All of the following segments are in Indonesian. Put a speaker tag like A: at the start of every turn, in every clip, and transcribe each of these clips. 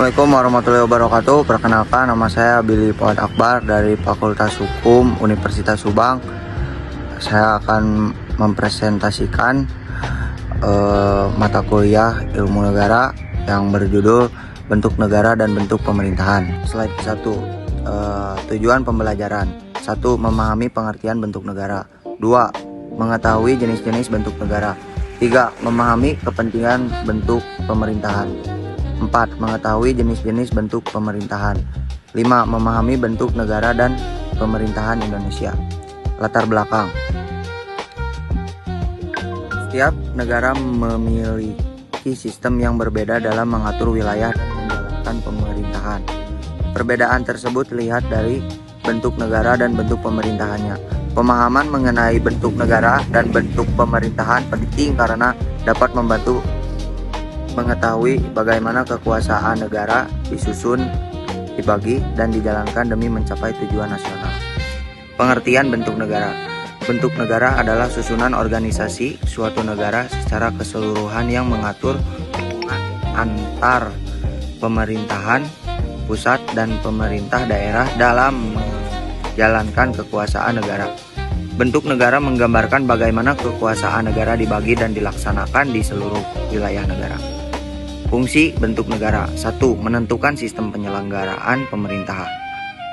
A: Assalamualaikum warahmatullahi wabarakatuh. Perkenalkan, nama saya Billy Fuad Akbar dari Fakultas Hukum Universitas Subang. Saya akan mempresentasikan mata kuliah ilmu negara yang berjudul bentuk negara dan bentuk pemerintahan. Slide 1. Tujuan pembelajaran. 1. Memahami pengertian bentuk negara. 2. Mengetahui jenis-jenis bentuk negara. 3. Memahami kepentingan bentuk pemerintahan. 4. Mengetahui jenis-jenis bentuk pemerintahan. 5. Memahami bentuk negara dan pemerintahan Indonesia. Latar belakang. Setiap negara memiliki sistem yang berbeda dalam mengatur wilayah dan menjalankan pemerintahan. Perbedaan tersebut terlihat dari bentuk negara dan bentuk pemerintahannya. Pemahaman mengenai bentuk negara dan bentuk pemerintahan penting karena dapat membantu mengetahui bagaimana kekuasaan negara disusun, dibagi, dan dijalankan demi mencapai tujuan nasional. Pengertian bentuk negara. Bentuk negara adalah susunan organisasi suatu negara secara keseluruhan yang mengatur hubungan antar pemerintahan pusat dan pemerintah daerah dalam menjalankan kekuasaan negara. Bentuk negara menggambarkan bagaimana kekuasaan negara dibagi dan dilaksanakan di seluruh wilayah negara. Fungsi bentuk negara. 1. Menentukan sistem penyelenggaraan pemerintahan.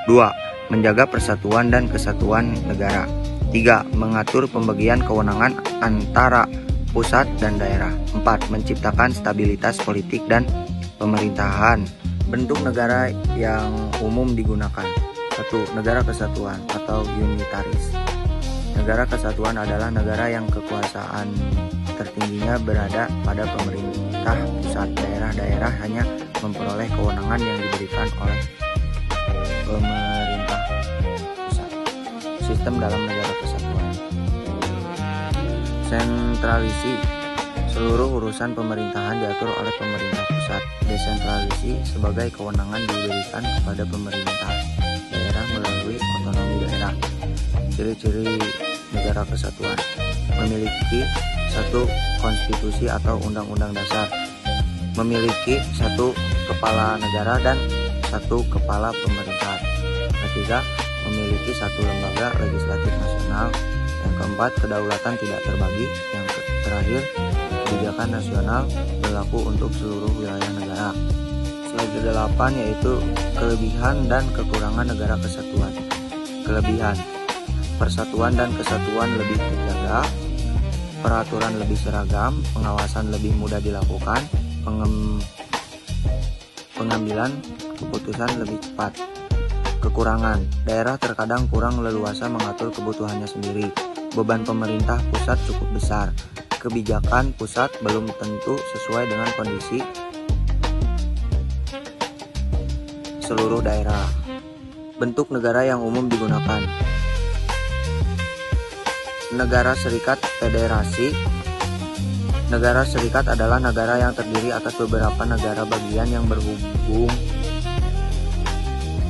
A: 2. Menjaga persatuan dan kesatuan negara. 3. Mengatur pembagian kewenangan antara pusat dan daerah. 4. Menciptakan stabilitas politik dan pemerintahan. Bentuk negara yang umum digunakan. 1. Negara kesatuan atau unitaris. Negara kesatuan adalah negara yang kekuasaan tertingginya berada pada pemerintah pusat. Daerah-daerah hanya memperoleh kewenangan yang diberikan oleh pemerintah pusat. Sistem dalam negara kesatuan. Sentralisi. Seluruh urusan pemerintahan diatur oleh pemerintah pusat. Desentralisi sebagai kewenangan diberikan kepada pemerintah daerah melalui otonomi daerah. Ciri-ciri negara kesatuan. Memiliki satu konstitusi atau undang-undang dasar, memiliki satu kepala negara dan satu kepala pemerintahan. Ketiga, memiliki satu lembaga legislatif nasional. Yang keempat, kedaulatan tidak terbagi. Yang terakhir, kebijakan nasional berlaku untuk seluruh wilayah negara. Slide 8 yaitu kelebihan dan kekurangan negara kesatuan. Kelebihan: persatuan dan kesatuan lebih terjaga, peraturan lebih seragam, pengawasan lebih mudah dilakukan, pengambilan keputusan lebih cepat. Kekurangan: daerah terkadang kurang leluasa mengatur kebutuhannya sendiri. Beban pemerintah pusat cukup besar. Kebijakan pusat belum tentu sesuai dengan kondisi seluruh daerah. Bentuk negara yang umum digunakan. Negara Serikat Federasi. Negara serikat adalah negara yang terdiri atas beberapa negara bagian yang berhubung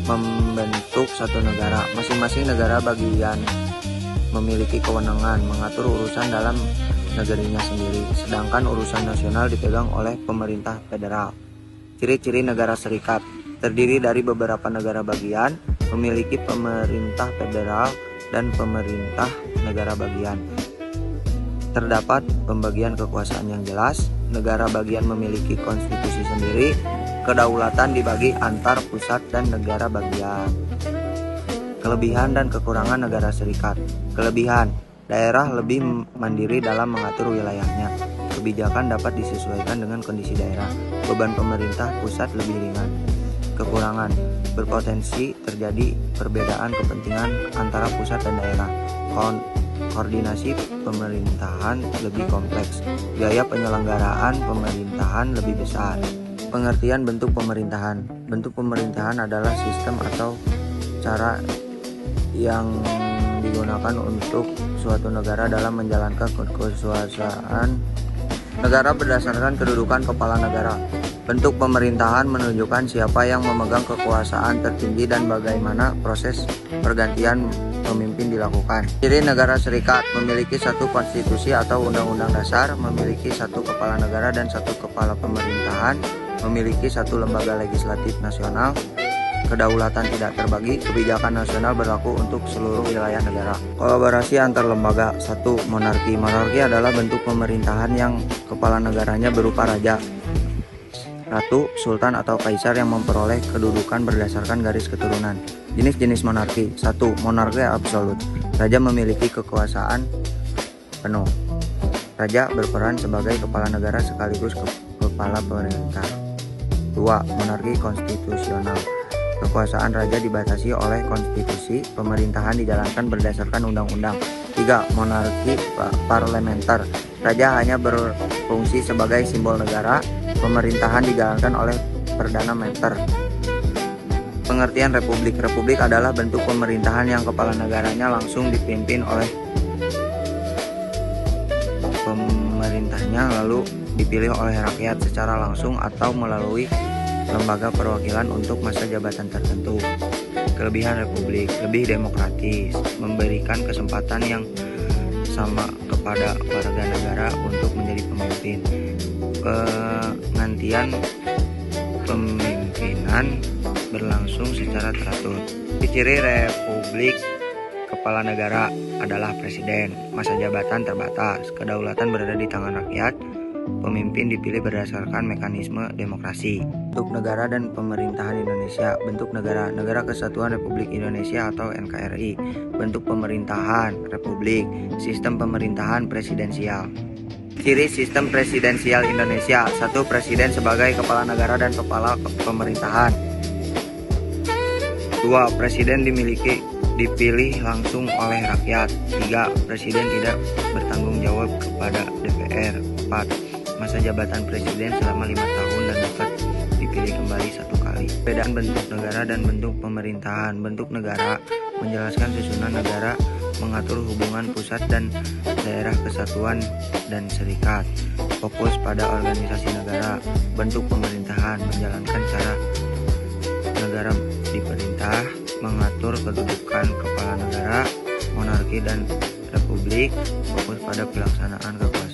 A: membentuk satu negara. Masing-masing negara bagian memiliki kewenangan mengatur urusan dalam negerinya sendiri, sedangkan urusan nasional dipegang oleh pemerintah federal. Ciri-ciri negara serikat: terdiri dari beberapa negara bagian, memiliki pemerintah federal dan pemerintah negara bagian. Terdapat pembagian kekuasaan yang jelas. Negara bagian memiliki konstitusi sendiri. Kedaulatan dibagi antar pusat dan negara bagian. Kelebihan dan kekurangan negara serikat. Kelebihan: daerah lebih mandiri dalam mengatur wilayahnya. Kebijakan dapat disesuaikan dengan kondisi daerah. Beban pemerintah pusat lebih ringan. Kekurangan: berpotensi terjadi perbedaan kepentingan antara pusat dan daerah. Koordinasi pemerintahan lebih kompleks. Biaya penyelenggaraan pemerintahan lebih besar. Pengertian bentuk pemerintahan. Bentuk pemerintahan adalah sistem atau cara yang digunakan untuk suatu negara dalam menjalankan kekuasaan negara berdasarkan kedudukan kepala negara. Bentuk pemerintahan menunjukkan siapa yang memegang kekuasaan tertinggi dan bagaimana proses pergantian pemimpin dilakukan. Ciri negara serikat: memiliki satu konstitusi atau undang-undang dasar, memiliki satu kepala negara dan satu kepala pemerintahan, memiliki satu lembaga legislatif nasional, kedaulatan tidak terbagi, kebijakan nasional berlaku untuk seluruh wilayah negara. Kolaborasi antar lembaga. 1. Monarki. Monarki adalah bentuk pemerintahan yang kepala negaranya berupa raja, ratu, sultan atau kaisar yang memperoleh kedudukan berdasarkan garis keturunan. Jenis-jenis monarki. 1. Monarki absolut. Raja memiliki kekuasaan penuh. Raja berperan sebagai kepala negara sekaligus kepala pemerintah. 2. Monarki konstitusional. Kekuasaan raja dibatasi oleh konstitusi, pemerintahan dijalankan berdasarkan undang-undang. 3. Monarki parlementer. Raja hanya berfungsi sebagai simbol negara, pemerintahan dijalankan oleh perdana menteri. Pengertian republik. Republik adalah bentuk pemerintahan yang kepala negaranya langsung dipimpin oleh pemerintahnya lalu dipilih oleh rakyat secara langsung atau melalui lembaga perwakilan untuk masa jabatan tertentu. Kelebihan republik: lebih demokratis, memberikan kesempatan yang sama kepada warga negara untuk menjadi pemimpin. Penggantian pemimpinan berlangsung secara teratur. Ciri republik kepala negara adalah presiden, masa jabatan terbatas, kedaulatan berada di tangan rakyat, pemimpin dipilih berdasarkan mekanisme demokrasi. Bentuk negara dan pemerintahan Indonesia. Bentuk negara: Negara Kesatuan Republik Indonesia atau NKRI. Bentuk pemerintahan: republik. Sistem pemerintahan presidensial. Ciri sistem presidensial Indonesia. 1. Presiden sebagai kepala negara dan kepala pemerintahan. 2. Presiden dipilih langsung oleh rakyat. 3. Presiden tidak bertanggung jawab kepada DPR. 4. Masa jabatan presiden selama 5 tahun dan dapat dipilih kembali 1 kali. Perbedaan bentuk negara dan bentuk pemerintahan. Bentuk negara menjelaskan susunan negara, mengatur hubungan pusat dan daerah, kesatuan dan serikat. Fokus pada organisasi negara. Bentuk pemerintahan menjalankan cara negara diperintah, mengatur kedudukan kepala negara. Monarki dan republik fokus pada pelaksanaan kekuasaan